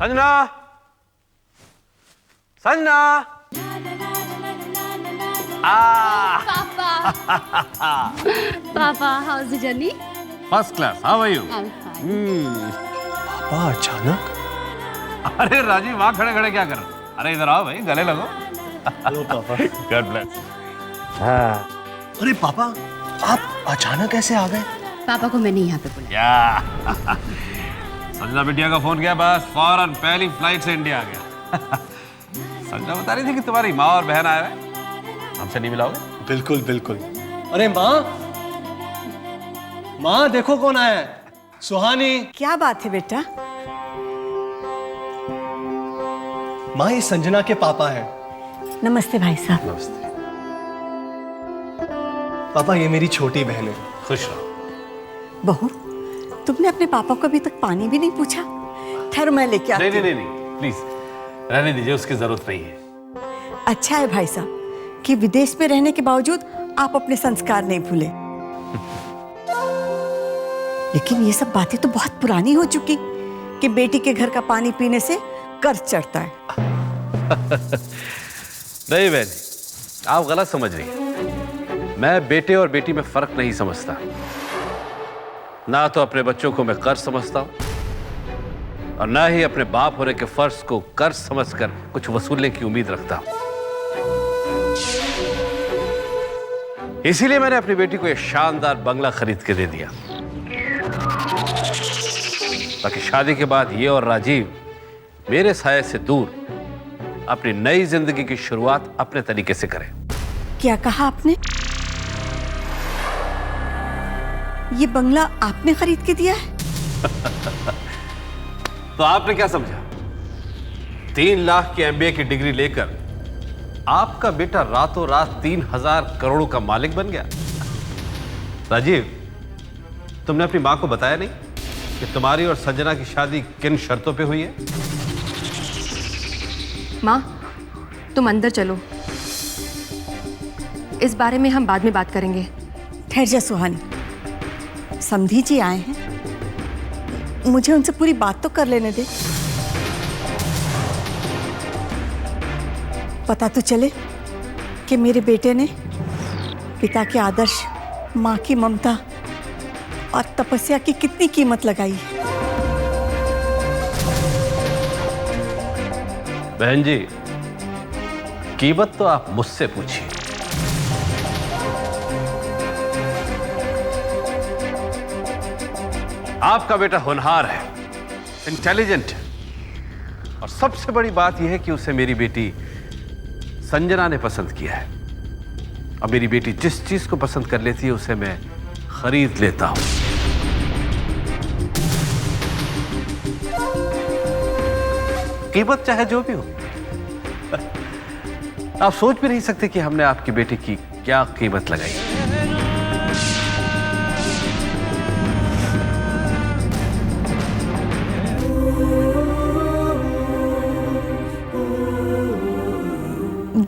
संजना, संजना। पापा, how's the journey? First class, how are you? I'm fine. पापा अचानक? अरे राजीव, वहां खड़े खड़े क्या कर रहे हो? अरे इधर आओ भाई, गले लगो। हेलो पापा। God bless. अरे पापा, आप अचानक कैसे आ गए? पापा को मैंने यहाँ पे बुलाया। या संजना बिटिया का फोन गया, बस फौरन पहली फ्लाइट से इंडिया आ गया। संजना बता रही थी कि तुम्हारी माँ और बहन आए हुए, हमसे नहीं मिलाओगे? बिल्कुल बिल्कुल। अरे माँ, माँ देखो कौन आया है। सुहानी। क्या बात है बेटा? माँ, ये संजना के पापा हैं। नमस्ते भाई साहब। नमस्ते। पापा, ये मेरी छोटी बहन है। खुश रहो। बहू, तुमने अपने पापा को अभी तक पानी भी नहीं पूछा? ठहरो, मैं लेके आती नहीं हूँ। नहीं नहीं, प्लीज रहने दीजिए, उसकी जरूरत नहीं है। अच्छा है भाई साहब कि विदेश में रहने के बावजूद आप अपने संस्कार नहीं भूले। लेकिन ये सब बातें तो बहुत पुरानी हो चुकी कि बेटी के घर का पानी पीने से कर्ज चढ़ता है। नहीं बहन, आप गलत समझ रही हैं। मैं बेटे और बेटी में फर्क नहीं समझता। ना तो अपने बच्चों को मैं कर्ज समझता हूं और ना ही अपने बाप होने के फर्ज को कर्ज समझकर कुछ वसूलने की उम्मीद रखता हूं। इसीलिए मैंने अपनी बेटी को यह शानदार बंगला खरीद के दे दिया, ताकि शादी के बाद ये और राजीव मेरे साये से दूर अपनी नई जिंदगी की शुरुआत अपने तरीके से करें। क्या कहा आपने? ये बंगला आपने खरीद के दिया है? तो आपने क्या समझा? 3 लाख की MBA की डिग्री लेकर आपका बेटा रातों रात 3000 करोड़ों का मालिक बन गया। राजीव, तुमने अपनी मां को बताया नहीं कि तुम्हारी और संजना की शादी किन शर्तों पे हुई है? माँ, तुम अंदर चलो, इस बारे में हम बाद में बात करेंगे। ठहर जा सुहानी, समधी जी आए हैं, मुझे उनसे पूरी बात तो कर लेने दे। पता तो चले कि मेरे बेटे ने पिता के आदर्श, माँ की ममता और तपस्या की कितनी कीमत लगाई है। बहन जी, कीमत तो आप मुझसे पूछिए। आपका बेटा होनहार है, इंटेलिजेंट है, और सबसे बड़ी बात यह है कि उसे मेरी बेटी संजना ने पसंद किया है। और मेरी बेटी जिस चीज को पसंद कर लेती है उसे मैं खरीद लेता हूं। कीमत चाहे जो भी हो। आप सोच भी नहीं सकते कि हमने आपकी बेटी की क्या कीमत लगाई।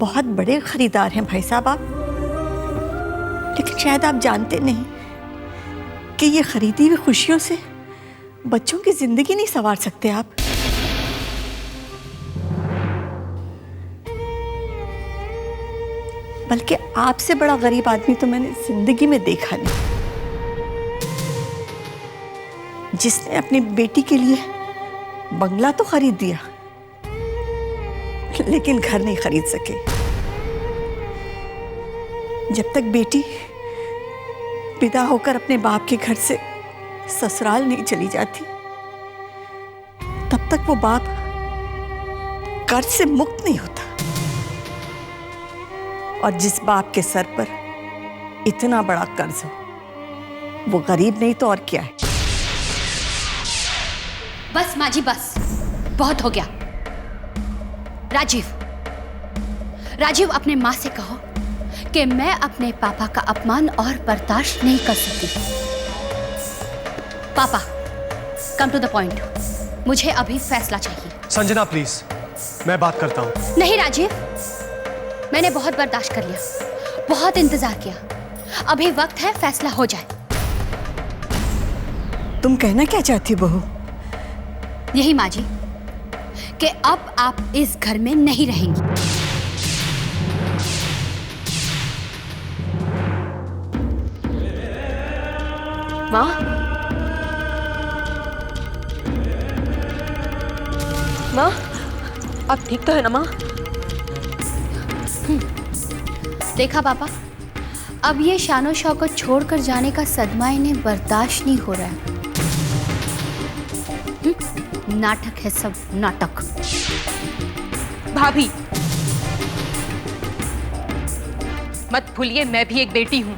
बहुत बड़े खरीदार हैं भाई साहब आप, लेकिन शायद आप जानते नहीं कि ये खरीदी हुई खुशियों से बच्चों की जिंदगी नहीं संवार सकते आप। बल्कि आपसे बड़ा गरीब आदमी तो मैंने जिंदगी में देखा नहीं, जिसने अपनी बेटी के लिए बंगला तो खरीद दिया लेकिन घर नहीं खरीद सके। जब तक बेटी विदा होकर अपने बाप के घर से ससुराल नहीं चली जाती, तब तक वो बाप कर्ज से मुक्त नहीं होता। और जिस बाप के सर पर इतना बड़ा कर्ज हो, वो गरीब नहीं तो और क्या है। बस माँ जी, बस बहुत हो गया। राजीव, राजीव अपने माँ से कहो कि मैं अपने पापा का अपमान और बर्दाश्त नहीं कर सकती। पापा, कम टू द पॉइंट, मुझे अभी फैसला चाहिए। संजना प्लीज, मैं बात करता हूँ। नहीं राजीव, मैंने बहुत बर्दाश्त कर लिया, बहुत इंतजार किया, अभी वक्त है फैसला हो जाए। तुम कहना क्या चाहती बहू? यही माँ जी कि अब आप इस घर में नहीं रहेंगी। माँ, माँ, आप ठीक तो है ना माँ? देखा पापा, अब ये शानो शौकत छोड़कर जाने का सदमा इन्हें बर्दाश्त नहीं हो रहा है। नाटक है सब, नाटक। भाभी, मत भूलिए मैं भी एक बेटी हूं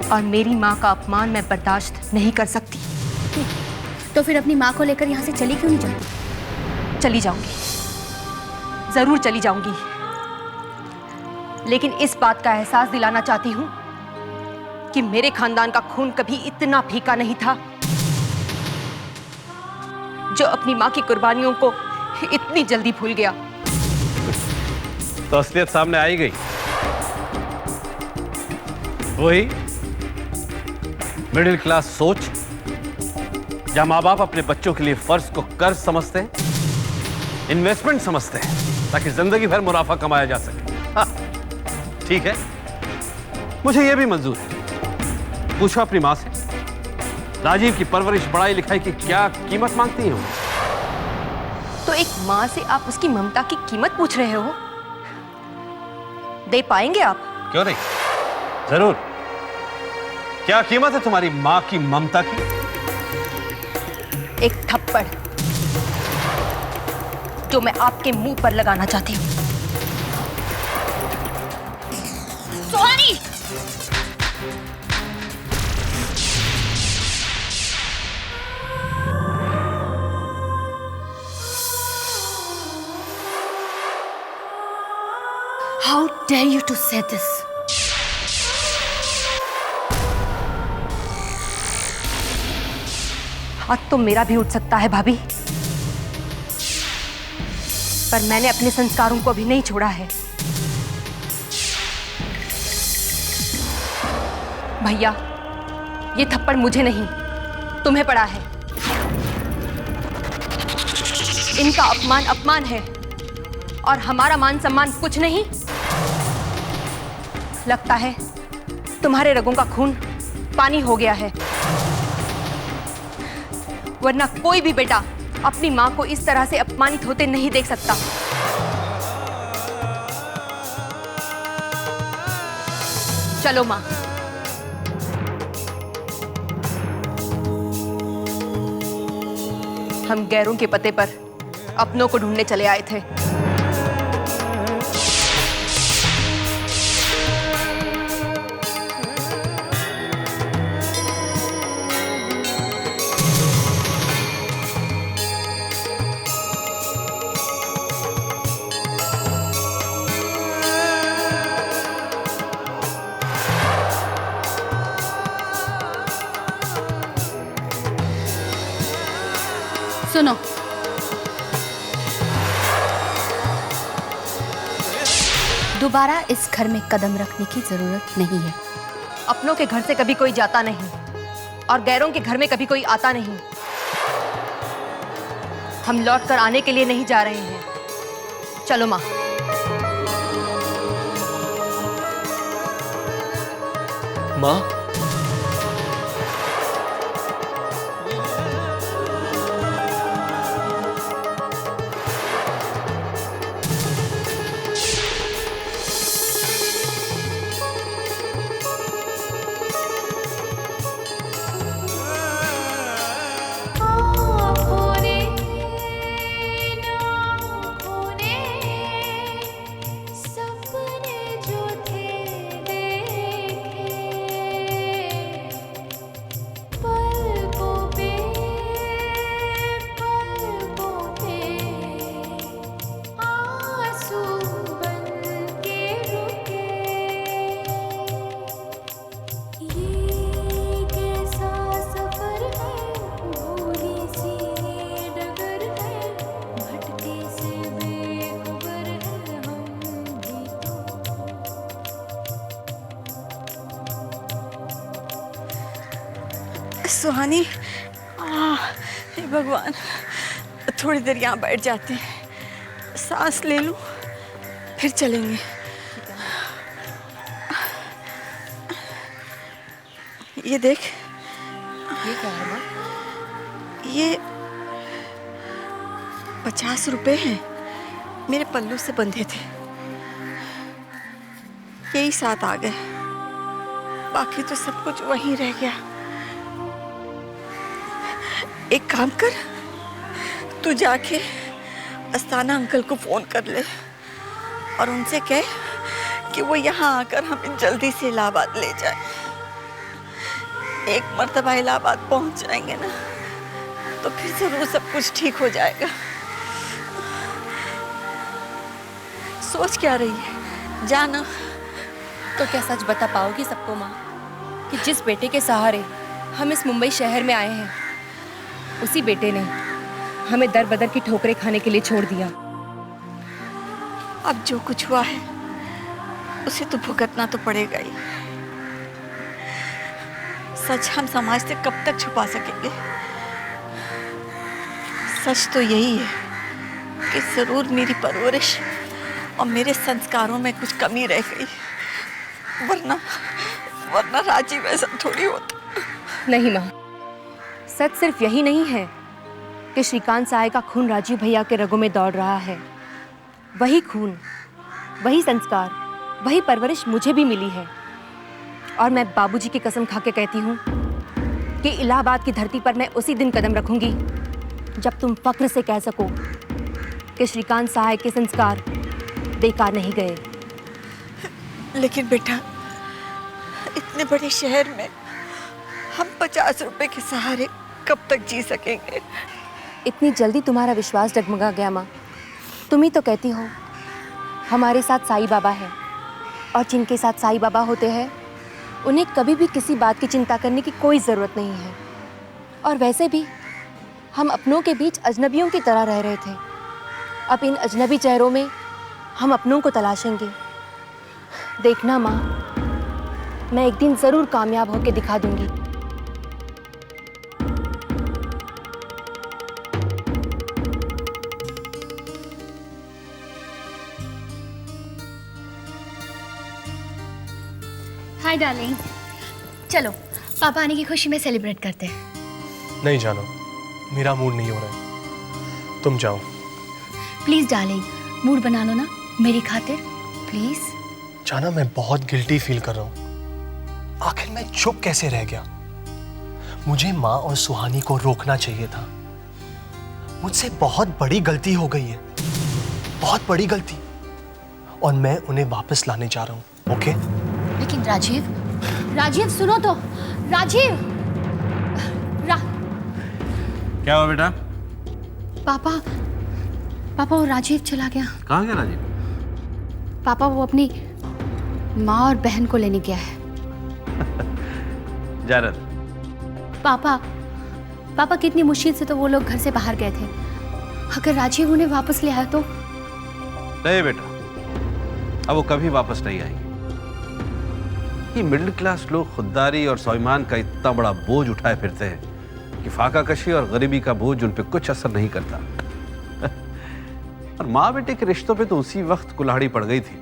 और मेरी माँ का अपमान मैं बर्दाश्त नहीं कर सकती। तो फिर अपनी माँ को लेकर यहाँ से चली क्यों नहीं जाती? चली जाऊंगी, जरूर चली जाऊंगी, लेकिन इस बात का एहसास दिलाना चाहती हूं कि मेरे खानदान का खून कभी इतना फीका नहीं था जो अपनी माँ की कुर्बानियों को इतनी जल्दी भूल गया। तो असलियत सामने आई गई। वही मिडिल क्लास सोच, जहां माँ बाप अपने बच्चों के लिए फर्ज को कर्ज समझते हैं, इन्वेस्टमेंट समझते हैं, ताकि जिंदगी भर मुनाफा कमाया जा सके। हाँ, ठीक है, मुझे यह भी मंजूर है। पूछो अपनी माँ से, राजीव की परवरिश, पढ़ाई लिखाई की क्या कीमत मांगती हो? तो एक माँ से आप उसकी ममता की कीमत पूछ रहे हो? दे पाएंगे आप? क्यों नहीं, जरूर। क्या कीमत है तुम्हारी माँ की ममता की? एक थप्पड़ जो मैं आपके मुंह पर लगाना चाहती हूँ। सुहानी! How dare you to say this? हाथ तो मेरा भी उठ सकता है भाभी, पर मैंने अपने संस्कारों को अभी नहीं छोड़ा है। भैया, ये थप्पड़ मुझे नहीं, तुम्हें पड़ा है। इनका अपमान अपमान है और हमारा मान सम्मान कुछ नहीं। लगता है तुम्हारे रगों का खून पानी हो गया है, वरना कोई भी बेटा अपनी मां को इस तरह से अपमानित होते नहीं देख सकता। चलो मां, हम गैरों के पते पर अपनों को ढूंढने चले आए थे। सुनो, दोबारा इस घर में कदम रखने की जरूरत नहीं है। अपनों के घर से कभी कोई जाता नहीं और गैरों के घर में कभी कोई आता नहीं। हम लौट कर आने के लिए नहीं जा रहे हैं। चलो माँ। माँ, सुहानी, हे भगवान, थोड़ी देर यहाँ बैठ जाते हैं, सांस ले लूं, फिर चलेंगे। ये देख, ये क्या है माँ? ये 50 रुपए हैं, मेरे पल्लू से बंधे थे, यही साथ आ गए, बाकी तो सब कुछ वहीं रह गया। एक काम कर, तू जाके अस्ताना अंकल को फोन कर ले और उनसे कह कि वो यहाँ आकर हमें जल्दी से इलाहाबाद ले जाए। एक मर्तबा इलाहाबाद पहुंच जाएंगे ना, तो फिर जरूर सब कुछ ठीक हो जाएगा। सोच क्या रही है, जाना। तो क्या सच बता पाओगी सबको माँ कि जिस बेटे के सहारे हम इस मुंबई शहर में आए हैं, उसी बेटे ने हमें दर बदर की ठोकरें खाने के लिए छोड़ दिया। अब जो कुछ हुआ है उसे तो भुगतना तो पड़ेगा ही। सच हम समाज से कब तक छुपा सकेंगे? सच तो यही है कि जरूर मेरी परवरिश और मेरे संस्कारों में कुछ कमी रह गई, वरना राजीव ऐसा थोड़ी होता। नहीं माँ, सच सिर्फ यही नहीं है कि श्रीकांत सहाय का खून राजीव भैया के रगों में दौड़ रहा है। वही खून, वही संस्कार, वही परवरिश मुझे भी मिली है। और मैं बाबूजी की कसम खा के कहती हूँ कि इलाहाबाद की धरती पर मैं उसी दिन कदम रखूंगी जब तुम फक्र से कह सको कि श्रीकांत सहाय के संस्कार बेकार नहीं गए। लेकिन बेटा, इतने बड़े शहर में हम 50 रुपए के सहारे कब तक जी सकेंगे? इतनी जल्दी तुम्हारा विश्वास डगमगा गया माँ? तुम ही तो कहती हो हमारे साथ साईं बाबा है, और जिनके साथ साईं बाबा होते हैं उन्हें कभी भी किसी बात की चिंता करने की कोई ज़रूरत नहीं है। और वैसे भी हम अपनों के बीच अजनबियों की तरह रह रहे थे। अब इन अजनबी चेहरों में हम अपनों को तलाशेंगे। देखना माँ, मैं एक दिन ज़रूर कामयाब होकर दिखा दूंगी। हाय डार्लिंग, चलो पापा आने की खुशी में सेलिब्रेट करते हैं। नहीं जानो, मेरा मूड नहीं हो रहा है, तुम जाओ। प्लीज डार्लिंग, मूड बना लो ना मेरी खातिर, प्लीज। जाना, मैं बहुत गिल्टी फील कर रहा हूँ। आखिर मैं चुप कैसे रह गया? मुझे माँ और सुहानी को रोकना चाहिए था। मुझसे बहुत बड़ी गलती हो गई है, बहुत बड़ी गलती, और मैं उन्हें वापस लाने जा रहा हूँ। ओके? लेकिन राजीव सुनो तो, राजीव। क्या हुआ बेटा? पापा वो राजीव चला गया। कहाँ गया राजीव? पापा वो अपनी माँ और बहन को लेने गया है। जारद, पापा कितनी मुश्किल से तो वो लोग घर से बाहर गए थे। अगर राजीव उन्हें वापस ले आया तो? नहीं बेटा, अब वो कभी वापस नहीं आएंगे। ये मिडिल क्लास लोग खुददारी और स्वाभिमान का इतना बड़ा बोझ उठाए फिरते हैं कि फाका कशी और गरीबी का बोझ उन पे कुछ असर नहीं करता। और माँ बेटे के रिश्तों पे तो उसी वक्त कुल्हाड़ी पड़ गई थी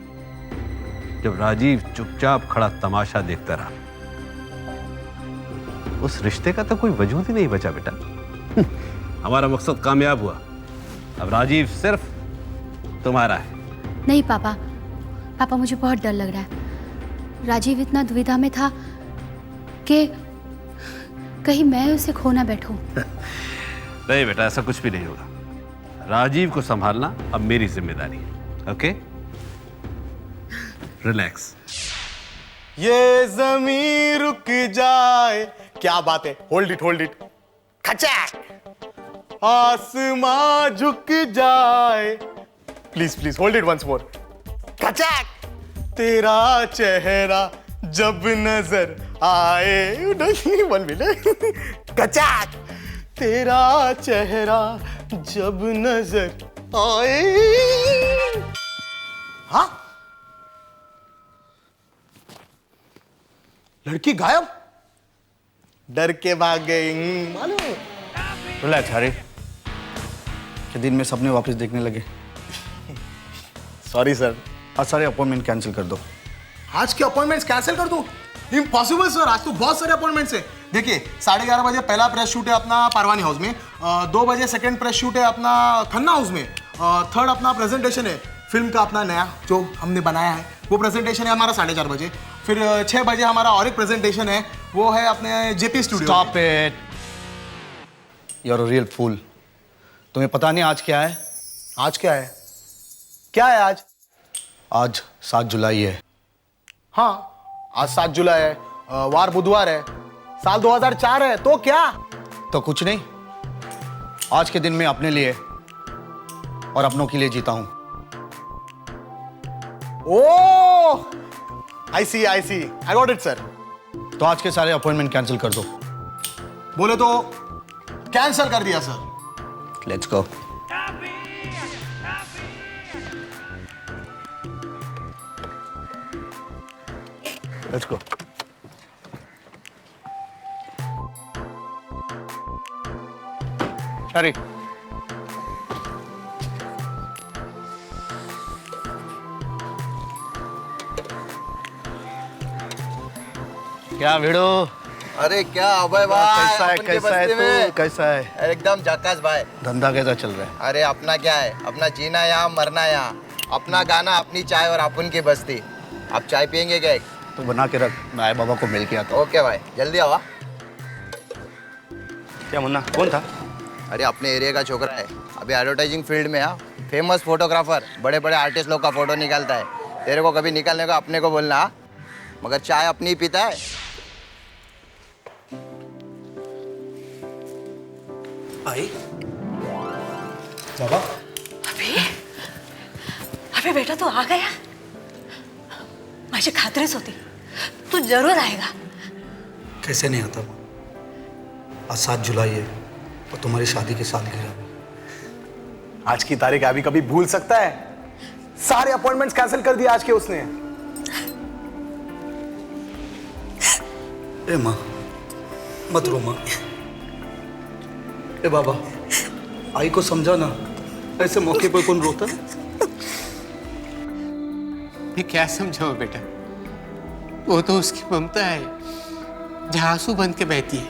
जब राजीव चुपचाप खड़ा तमाशा देखता रहा। उस रिश्ते का तो कोई वजूद ही नहीं बचा बेटा। हमारा मकसद कामयाब हुआ, अब राजीव सिर्फ तुम्हारा है। नहीं पापा मुझे बहुत डर लग रहा है। राजीव इतना दुविधा में था कि कहीं मैं उसे खो ना बैठूं। नहीं बेटा, ऐसा कुछ भी नहीं होगा। राजीव को संभालना अब मेरी जिम्मेदारी है। Okay, relax. ये ज़मीं रुक जाए, क्या बात है, होल्ड इट खचाक। आसमां झुक जाए, please hold it once more, खचाक। तेरा चेहरा जब नजर आए, वन मिनट, खचाक। तेरा चेहरा जब नजर आए। हाँ, लड़की गायब, डर के भाग गई मालूम। रिलैक्स हरी, के दिन में सपने वापस देखने लगे। Sorry sir. आज सारे अपॉइंटमेंट कैंसिल कर दो। आज के अपॉइंटमेंट्स कैंसिल कर दूं? इम्पॉसिबल सर, आज तो बहुत सारे अपॉइंटमेंट्स है। देखिए 11:30 बजे पहला प्रेस शूट है अपना पारवानी हाउस में, 2 बजे सेकंड प्रेस शूट है अपना खन्ना हाउस में, थर्ड अपना प्रेजेंटेशन है फिल्म का अपना नया जो हमने बनाया है, वो प्रेजेंटेशन है हमारा 4:30 बजे। फिर 6 बजे हमारा और एक प्रेजेंटेशन है, वो है अपने JP studio. Stop it, you are a real fool. तुम्हें पता नहीं आज क्या है? आज क्या है? क्या है आज? आज 7 जुलाई है। हाँ, आज 7 जुलाई है, वार बुधवार है, साल 2004 है, तो क्या? तो कुछ नहीं, आज के दिन मैं अपने लिए और अपनों के लिए जीता हूं। ओह, आई गॉट इट सर। तो आज के सारे अपॉइंटमेंट कैंसिल कर दो। बोले तो कैंसिल कर दिया sir. Let's go. Let's go. अरे क्या भिड़ो? अरे क्या अभय भाई, कैसा है? अपन के कैसा है बस्ती में? तू? कैसा है? एकदम झकास भाई। धंधा कैसा चल रहा है? अरे अपना क्या है, अपना जीना यहाँ मरना यहाँ, अपना गाना अपनी चाय और अपन की बस्ती। आप चाय पियेंगे क्या? तू बना के रख, मैं आए बाबा को मिल के आता हूँ। ओके भाई, जल्दी आओ। क्या मुन्ना, कौन था? अरे अपने एरिया का छोकरा है, अभी एडवर्टाइजिंग फील्ड में है, फेमस फोटोग्राफर, बड़े बड़े आर्टिस्ट लोग का फोटो निकालता है। तेरे को कभी निकालने का अपने को बोलना, हाँ? मगर चाय अपनी ही पीता है। आई बाबा। अबे बेटा तू आ गया? माझी खात्रीच होती तू जरूर आएगा। कैसे नहीं आता? आज 7 जुलाई है और तुम्हारी शादी की सालगिरह। आज की तारीख अभी कभी भूल सकता है? सारे अपॉइंटमेंट्स कैंसिल कर दिए आज के उसने। ए माँ, मत रो माँ। ए बाबा, आई को समझा ना, ऐसे मौके पर कौन रोता है? मैं क्या समझाऊं बेटा, वो तो उसकी ममता है जहाँ आंसू बन के बहती है।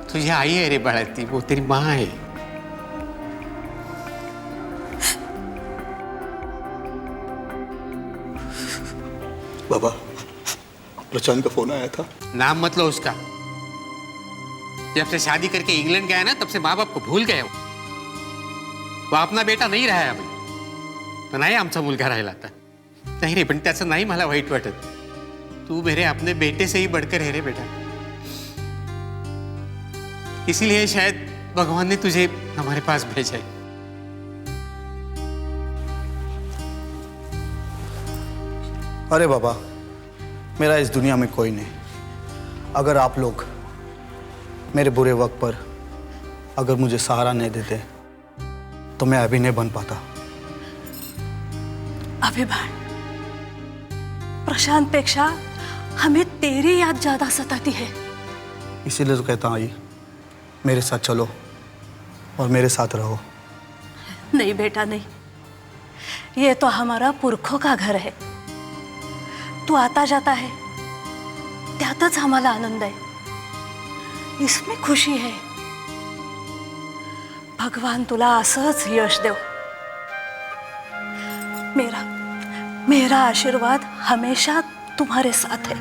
तुझे आई है रे बढ़ती, वो तेरी माँ है। बाबा, प्रशांत का फोन आया था। नाम मत लो उसका। जब से शादी करके इंग्लैंड गया ना, तब से माँ बाप को भूल गए। वो अपना बेटा नाही राहा अभी, तो नाही आमचा मुलगा राहिला आता। नहीं रे, पण त्याचं नाही मला वाईट वाटत। तू मेरे अपने बेटे से ही बढ़कर है रे बेटा। इसीलिए शायद भगवान ने तुझे हमारे पास भेजा है। अरे बाबा, मेरा इस दुनिया में कोई नहीं। अगर आप लोग मेरे बुरे वक्त पर अगर मुझे सहारा नहीं देते तो मैं अभी नहीं बन पाता। अभिमान, प्रशांत पेक्षा हमें तेरी याद ज्यादा सताती है। इसीलिए तो कहता हूँ, आई मेरे साथ चलो और मेरे साथ रहो। नहीं बेटा नहीं, ये तो हमारा पुरखों का घर है। तू आता जाता है त्यातच आम्हाला आनंद है, इसमें खुशी है। भगवान तुला असंच यश देव। मेरा आशीर्वाद हमेशा तुम्हारे साथ है।